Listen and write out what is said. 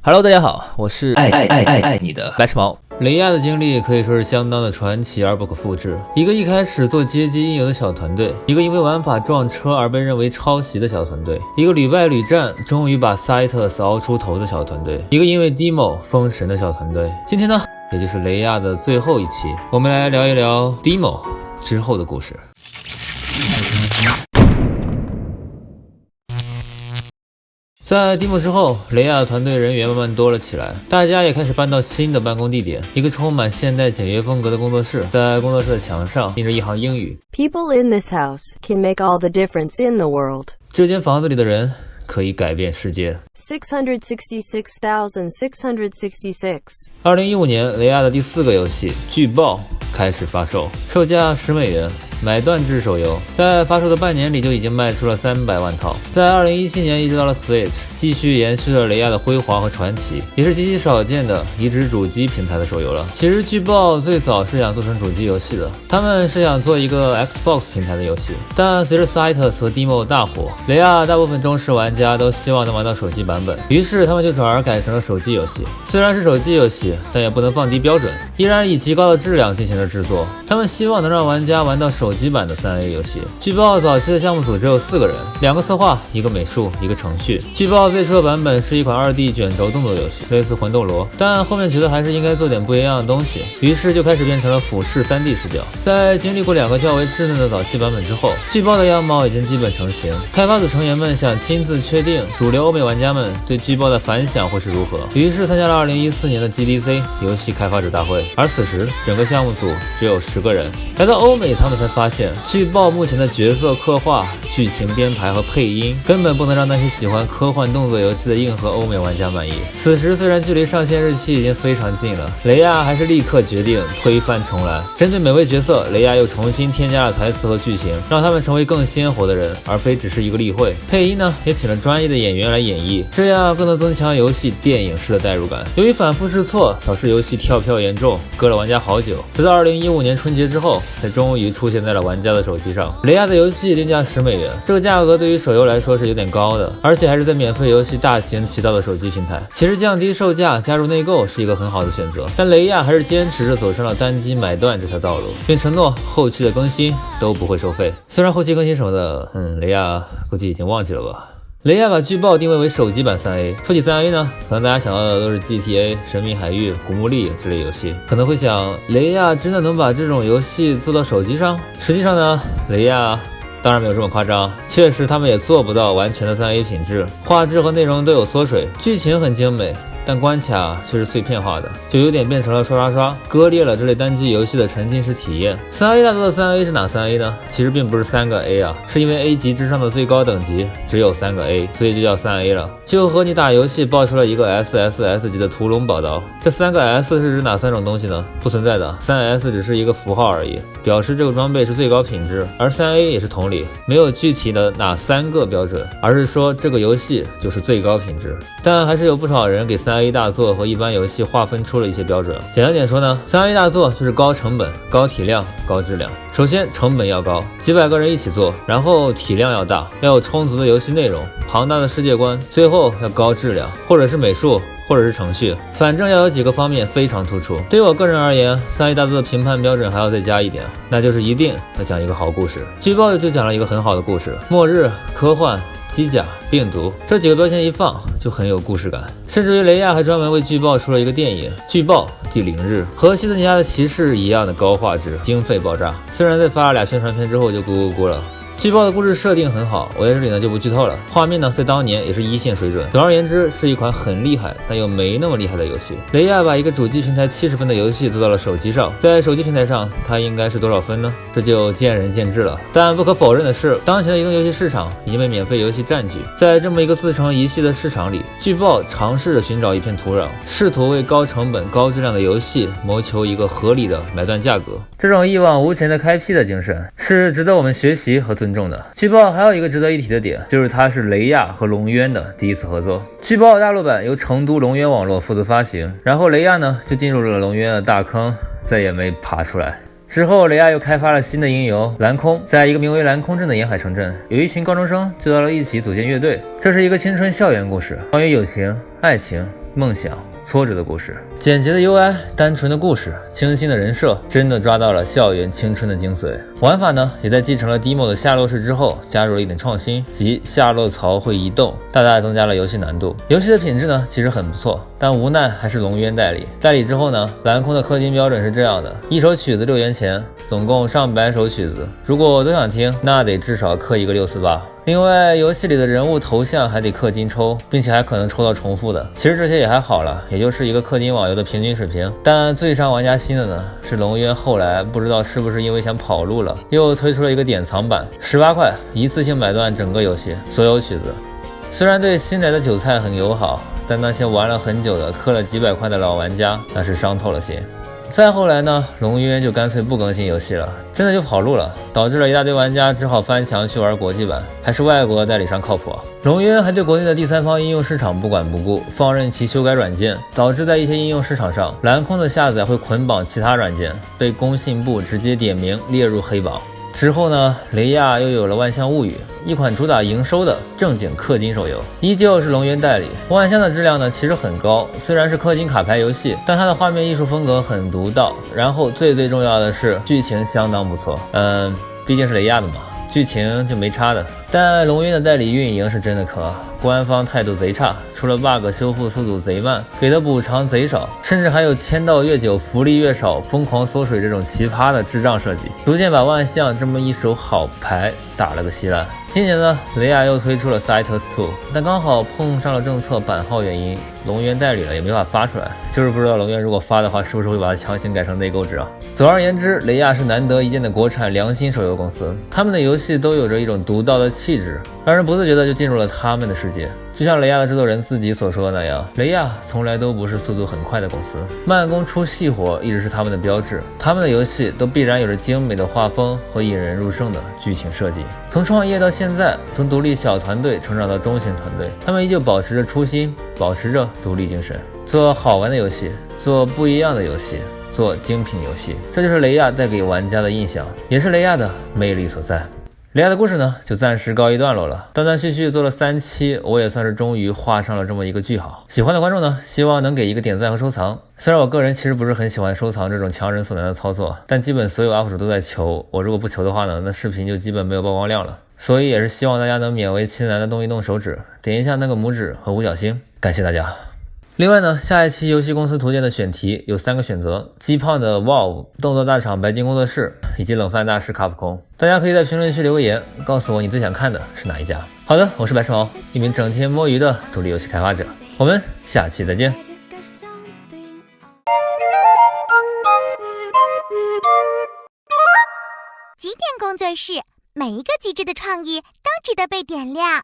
Hello， 大家好，我是爱你的白痴毛。雷亚的经历可以说是相当的传奇而不可复制。一个一开始做街机音游的小团队，一个因为玩法撞车而被认为抄袭的小团队，一个屡败屡战终于把 Cytus 熬出头的小团队，一个因为 Demo 封神的小团队。今天呢，也就是雷亚的最后一期，我们来聊一聊 Demo 之后的故事。在 Demo 之后，雷亚的团队人员慢慢多了起来，大家也开始搬到新的办公地点，一个充满现代简约风格的工作室。在工作室的墙上印着一行英语 ：People in this house can make all the difference in the world。这间房子里的人可以改变世界。666,666。2015年，雷亚的第4个游戏《巨爆》开始发售，售价$10，买断制手游，在发售的半年里就已经卖出了300万套。在2017年移植到了 Switch， 继续延续了雷亚的辉煌和传奇，也是极其少见的移植主机平台的手游了。其实巨爆最早是想做成主机游戏的，他们是想做一个 Xbox 平台的游戏，但随着 Cytus 和 Demo 大火，雷亚大部分忠实玩家都希望能玩到手机版本，于是他们就转而改成了手机游戏。虽然是手机游戏，但也不能放低标准，依然以极高的质量进行了制作。他们希望能让玩家玩到手机版的3A 游戏。巨爆早期的项目组只有4个人，2个策划，1个美术，1个程序。巨爆最初的版本是一款2D 卷轴动作游戏，类似魂斗罗，但后面觉得还是应该做点不一样的东西，于是就开始变成了俯视 3D 视角。在经历过2个较为稚嫩的早期版本之后，巨爆的样貌已经基本成型。开发组成员们想亲自确定主流欧美玩家们对巨爆的反响会是如何，于是参加了2014年的 GDC 游戏开发者大会。而此时整个项目组只有10个人。来到欧美，他们才发现巨爆目前的角色刻画、剧情编排和配音根本不能让那些喜欢科幻动作游戏的硬核欧美玩家满意。此时虽然距离上线日期已经非常近了，雷亚还是立刻决定推翻重来。针对每位角色，雷亚又重新添加了台词和剧情，让他们成为更鲜活的人，而非只是一个例会。配音呢，也请了专业的演员来演绎，这样更能增强游戏电影式的代入感。由于反复试错，导致游戏跳票严重，割了玩家好久。直到2015年春节之后，才终于出现在了玩家的手机上。雷亚的游戏定价$10，这个价格对于手游来说是有点高的，而且还是在免费游戏大行其道的手机平台。其实降低售价加入内购是一个很好的选择，但雷亚还是坚持着走上了单机买断这条道路，并承诺后期的更新都不会收费。虽然后期更新什么的，雷亚估计已经忘记了吧。雷亚把巨爆定位为手机版3A。说起3A呢，可能大家想到的都是 GTA、神秘海域、古墓丽影之类游戏，可能会想，雷亚真的能把这种游戏做到手机上？实际上呢，雷亚当然没有这么夸张，确实他们也做不到完全的3A 品质，画质和内容都有缩水，剧情很精美，但关卡却是碎片化的，就有点变成了刷，割裂了这类单机游戏的沉浸式体验。3A 大作的3A 是哪3A 呢？其实并不是3个 A 啊，是因为 A 级之上的最高等级只有3个 A， 所以就叫3A 了。就和你打游戏爆出了一个 SSS 级的屠龙宝刀，这3个 S 是指哪3种东西呢？不存在的，3S 只是一个符号而已，表示这个装备是最高品质，而3A 也是同理，没有具体的哪3个标准，而是说这个游戏就是最高品质。但还是有不少人给3A 大作和一般游戏划分出了一些标准。简单点说呢，3A 大作就是高成本、高体量、高质量。首先成本要高，几百个人一起做，然后体量要大，要有充足的游戏内容、庞大的世界观，最后要高质量，或者是美术，或者是程序，反正要有几个方面非常突出。对于我个人而言，3A 大作的评判标准还要再加一点，那就是一定要讲一个好故事。巨爆就讲了一个很好的故事，末日、科幻、机甲、病毒这几个标签一放就很有故事感，甚至于雷亚还专门为巨爆出了一个电影《巨爆第0日》，和西德尼亚的骑士一样的高画质，经费爆炸。虽然在发了2宣传片之后就咕了。巨爆的故事设定很好，我在这里呢就不剧透了。画面呢在当年也是1线水准。总而言之，是一款很厉害但又没那么厉害的游戏。雷亚把一个主机平台70分的游戏做到了手机上，在手机平台上它应该是多少分呢？这就见仁见智了。但不可否认的是，当前的移动游戏市场已经被免费游戏占据，在这么一个自成一系的市场里，巨爆尝试着寻找一片土壤，试图为高成本高质量的游戏谋求一个合理的买断价格。这种一往无前的开辟的精神是值得我们学习和尊重的。巨爆还有一个值得一提的点，就是它是雷亚和龙渊的第一次合作。巨爆大陆版由成都龙渊网络负责发行，然后雷亚呢就进入了龙渊的大坑，再也没爬出来。之后雷亚又开发了新的音游蓝空，在一个名为蓝空镇的沿海城镇，有一群高中生聚到了一起组建乐队。这是一个青春校园故事，关于友情、爱情、梦想、挫折的故事。简洁的 UI， 单纯的故事，清新的人设，真的抓到了校园青春的精髓。玩法呢，也在继承了 Demo 的下落式之后，加入了一点创新，即下落槽会移动，大大增加了游戏难度。游戏的品质呢，其实很不错，但无奈还是龙渊代理。代理之后呢，蓝空的氪金标准是这样的：一首曲子6元钱，总共上百首曲子，如果我都想听，那得至少氪一个648。另外，游戏里的人物头像还得氪金抽，并且还可能抽到重复的。其实这些也还好了，也就是一个氪金网游的平均水平。但最伤玩家心的呢，是龙渊后来不知道是不是因为想跑路了，又推出了一个典藏版，18块一次性买断整个游戏所有曲子。虽然对新来的韭菜很友好，但那些玩了很久的氪了几百块的老玩家，那是伤透了心。再后来呢，龙渊就干脆不更新游戏了，真的就跑路了，导致了一大堆玩家只好翻墙去玩国际版，还是外国代理商靠谱。龙渊还对国内的第三方应用市场不管不顾，放任其修改软件，导致在一些应用市场上，蓝空的下载会捆绑其他软件，被工信部直接点名列入黑榜。之后呢，雷亚又有了万象物语，一款主打营收的正经氪金手游，依旧是龙渊代理。万象的质量呢其实很高，虽然是氪金卡牌游戏，但它的画面艺术风格很独到，然后最重要的是剧情相当不错。毕竟是雷亚的嘛，剧情就没差的。但龙渊的代理运营是真的可，官方态度贼差，除了 bug 修复速度贼慢，给的补偿贼少，甚至还有签到越久福利越少，疯狂缩水这种奇葩的智障设计，逐渐把万象这么一手好牌打了个稀烂。今年呢，雷亚又推出了 Cytus 2， 但刚好碰上了政策版号原因，龙渊代理了也没法发出来，就是不知道龙渊如果发的话，是不是会把它强行改成内购制啊？总而言之，雷亚是难得一见的国产良心手游公司，他们的游戏都有着一种独到的气质，让人不自觉的就进入了他们的世界。就像雷亚的制作人自己所说的那样，雷亚从来都不是速度很快的公司，慢工出细活一直是他们的标志。他们的游戏都必然有着精美的画风和引人入胜的剧情设计。从创业到现在，从独立小团队成长到中型团队，他们依旧保持着初心，保持着独立精神，做好玩的游戏，做不一样的游戏，做精品游戏，这就是雷亚带给玩家的印象，也是雷亚的魅力所在。雷亚的故事呢，就暂时告一段落了。断断续续做了3期，我也算是终于画上了这么一个句号。喜欢的观众呢，希望能给一个点赞和收藏。虽然我个人其实不是很喜欢收藏这种强人所难的操作，但基本所有 UP 主都在求，我如果不求的话呢，那视频就基本没有曝光量了。所以也是希望大家能勉为其难的动一动手指，点一下那个拇指和五角星，感谢大家。另外呢，下一期游戏公司图鉴的选题有3个选择：鸡胖的 WoW、动作大厂白金工作室以及冷饭大师卡普空。大家可以在评论区留个言，告诉我你最想看的是哪一家。好的，我是白石毛，一名整天摸鱼的独立游戏开发者。我们下期再见。极点工作室，每一个极致的创意都值得被点亮。